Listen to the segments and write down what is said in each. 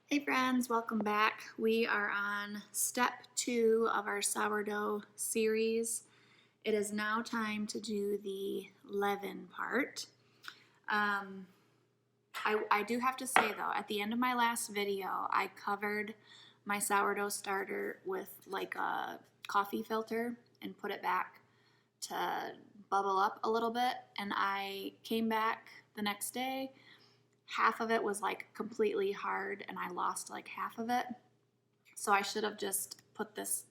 Hey friends, welcome back. We are on step 2 of our sourdough series. It is now time to do the leaven part. I do have to say though, at the end of my last video, I covered my sourdough starter with like a coffee filter and put it back to bubble up a little bit. And I came back the next day. Half of it was like completely hard and I lost like half of it. So I should have just put this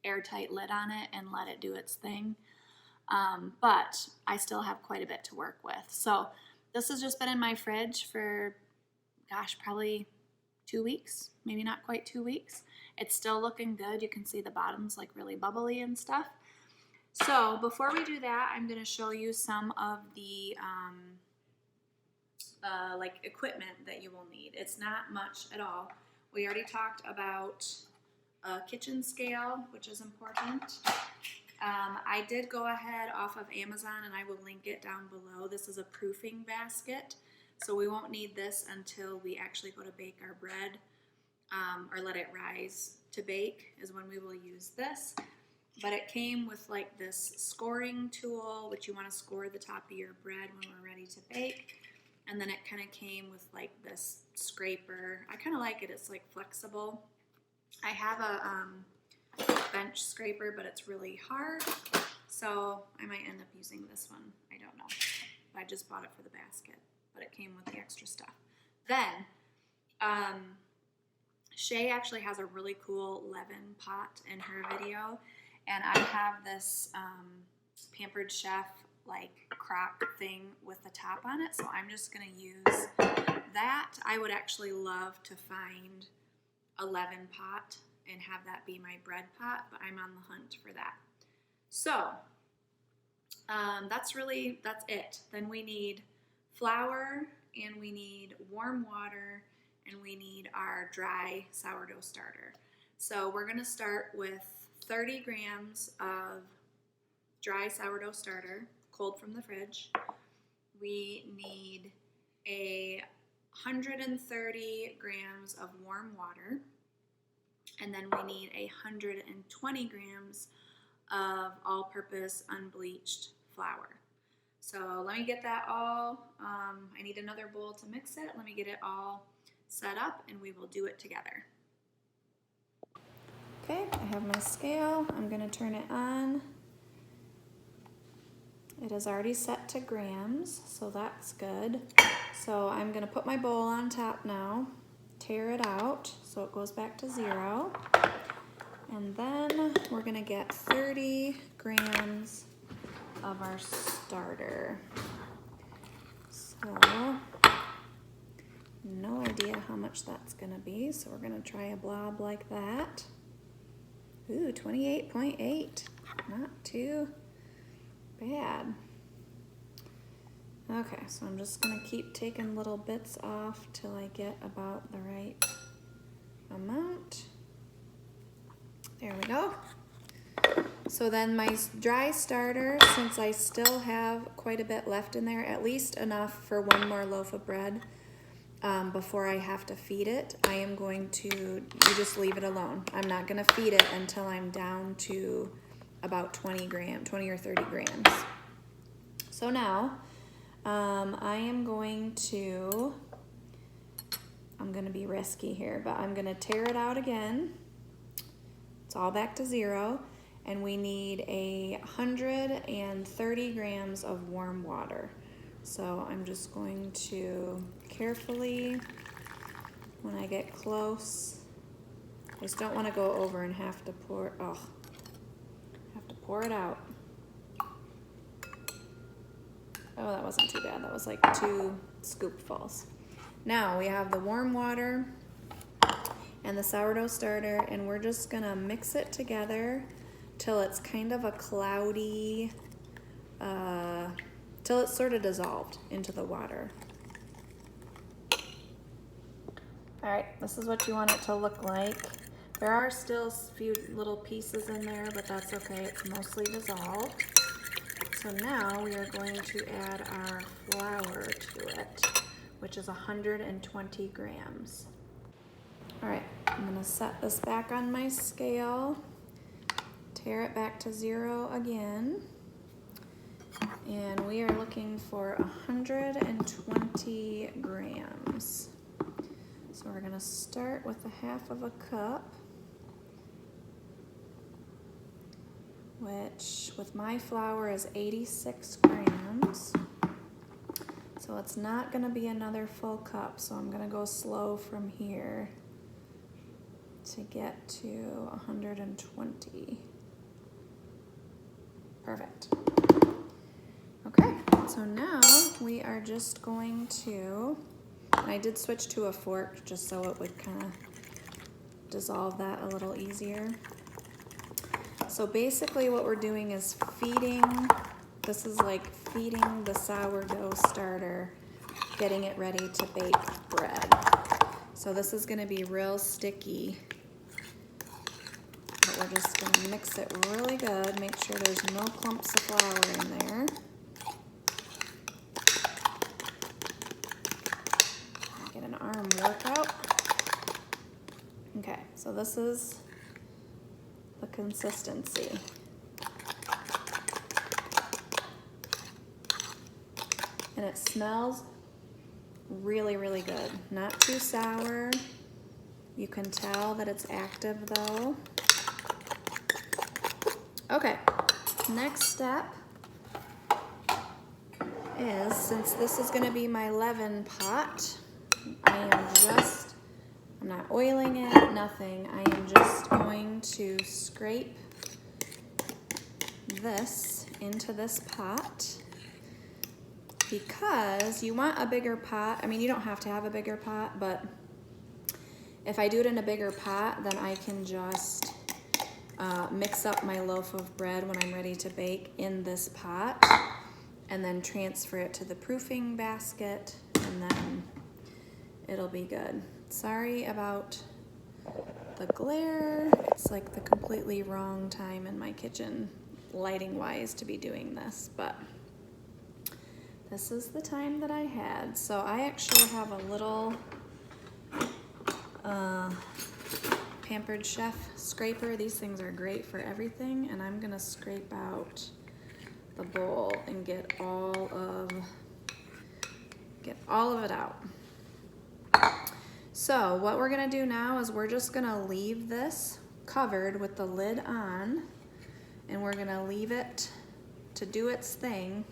airtight lid on it and let it do its thing. But I still have quite a bit to work with. So this has just been in my fridge for, gosh, probably 2 weeks, maybe not quite 2 weeks. It's still looking good. You can see the bottom's like really bubbly and stuff. So before we do that, I'm going to show you some of the like equipment that you will need. It's not much at all. We already talked about a kitchen scale, which is important. I did go ahead off of Amazon and I will link it down below. This is a proofing basket, so we won't need this until we actually go to bake our bread or let it rise to bake is when we will use this. But it came with like this scoring tool, which you want to score the top of your bread when we're ready to bake. And then it kind of came with like this scraper. I kind of like it. It's like flexible. I have a bench scraper, but it's really hard. So I might end up using this one. I don't know. I just bought it for the basket, but it came with the extra stuff. Then Shay actually has a really cool leaven pot in her video. And I have this Pampered Chef like crock thing with the top on it, so I'm just going to use that. I would actually love to find a leaven pot and have that be my bread pot, but I'm on the hunt for that. So that's it. Then we need flour and we need warm water and we need our dry sourdough starter. So we're going to start with 30 grams of dry sourdough starter, cold from the fridge. We need 130 grams of warm water, and then we need 120 grams of all-purpose unbleached flour. So let me get that all, I need another bowl to mix it. Let me get it all set up and we will do it together. Okay, I have my scale. I'm going to turn it on. It is already set to grams, so that's good. So I'm going to put my bowl on top now, tear it out so it goes back to 0. And then we're going to get 30 grams of our starter. So no idea how much that's going to be, so we're going to try a blob like that. Ooh, 28.8, not too bad. Okay, so I'm just gonna keep taking little bits off till I get about the right amount. There we go. So then my dry starter, since I still have quite a bit left in there, at least enough for one more loaf of bread before I have to feed it, I am going to, you just leave it alone. I'm not gonna feed it until I'm down to about 20 or 30 grams. So now I am going to be risky here, but I'm gonna tear it out again. It's all back to 0, and we need 130 grams of warm water. So I'm just going to carefully, when I get close, I just don't want to go over and have to pour, pour it out. Oh, that wasn't too bad. That was like 2 scoopfuls. Now we have the warm water and the sourdough starter, and we're just gonna mix it together till it's kind of a cloudy, till it's sort of dissolved into the water. All right, this is what you want it to look like. There are still a few little pieces in there, but that's okay, it's mostly dissolved. So now we are going to add our flour to it, which is 120 grams. All right, I'm gonna set this back on my scale, tear it back to 0 again, and we are looking for 120 grams. So we're gonna start with 1/2 cup, which with my flour is 86 grams. So it's not gonna be another full cup, so I'm gonna go slow from here to get to 120. Perfect. Okay, so now we are just going to, and I did switch to a fork just so it would kind of dissolve that a little easier. So basically what we're doing is feeding, this is like feeding the sourdough starter, getting it ready to bake bread. So this is gonna be real sticky, but we're just gonna mix it really good, make sure there's no clumps of flour in there. Get an arm workout. Okay, so this is the consistency. And it smells really, really good. Not too sour. You can tell that it's active though. Okay, next step is, since this is gonna be my leaven pot, I'm not oiling it, nothing. I am just going to scrape this into this pot, because you want a bigger pot. I mean, you don't have to have a bigger pot, but if I do it in a bigger pot, then I can just mix up my loaf of bread when I'm ready to bake in this pot, and then transfer it to the proofing basket, and then it'll be good. Sorry about the glare. It's like the completely wrong time in my kitchen, lighting wise, to be doing this, but this is the time that I had. So I actually have a little Pampered Chef scraper. These things are great for everything, and I'm gonna scrape out the bowl and get all of it out. So what we're gonna do now is we're just gonna leave this covered with the lid on, and we're gonna leave it to do its thing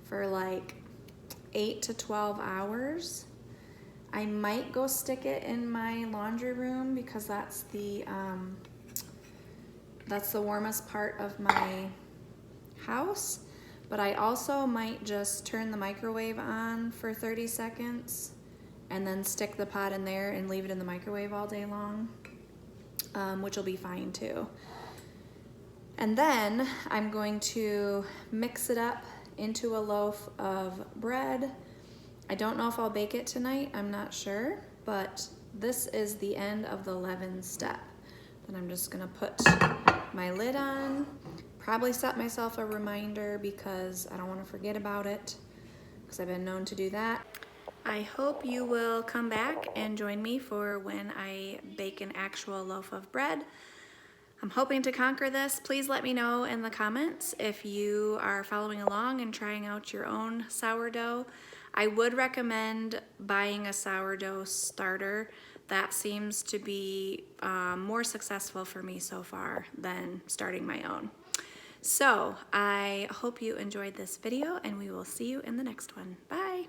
for like 8 to 12 hours. I might go stick it in my laundry room because that's the warmest part of my house. But I also might just turn the microwave on for 30 seconds and then stick the pot in there and leave it in the microwave all day long, which will be fine too. And then I'm going to mix it up into a loaf of bread. I don't know if I'll bake it tonight, I'm not sure, but this is the end of the leaven step. Then I'm just gonna put my lid on, probably set myself a reminder because I don't wanna forget about it, because I've been known to do that. I hope you will come back and join me for when I bake an actual loaf of bread. I'm hoping to conquer this. Please let me know in the comments if you are following along and trying out your own sourdough. I would recommend buying a sourdough starter. That seems to be more successful for me so far than starting my own. So I hope you enjoyed this video, and we will see you in the next one. Bye.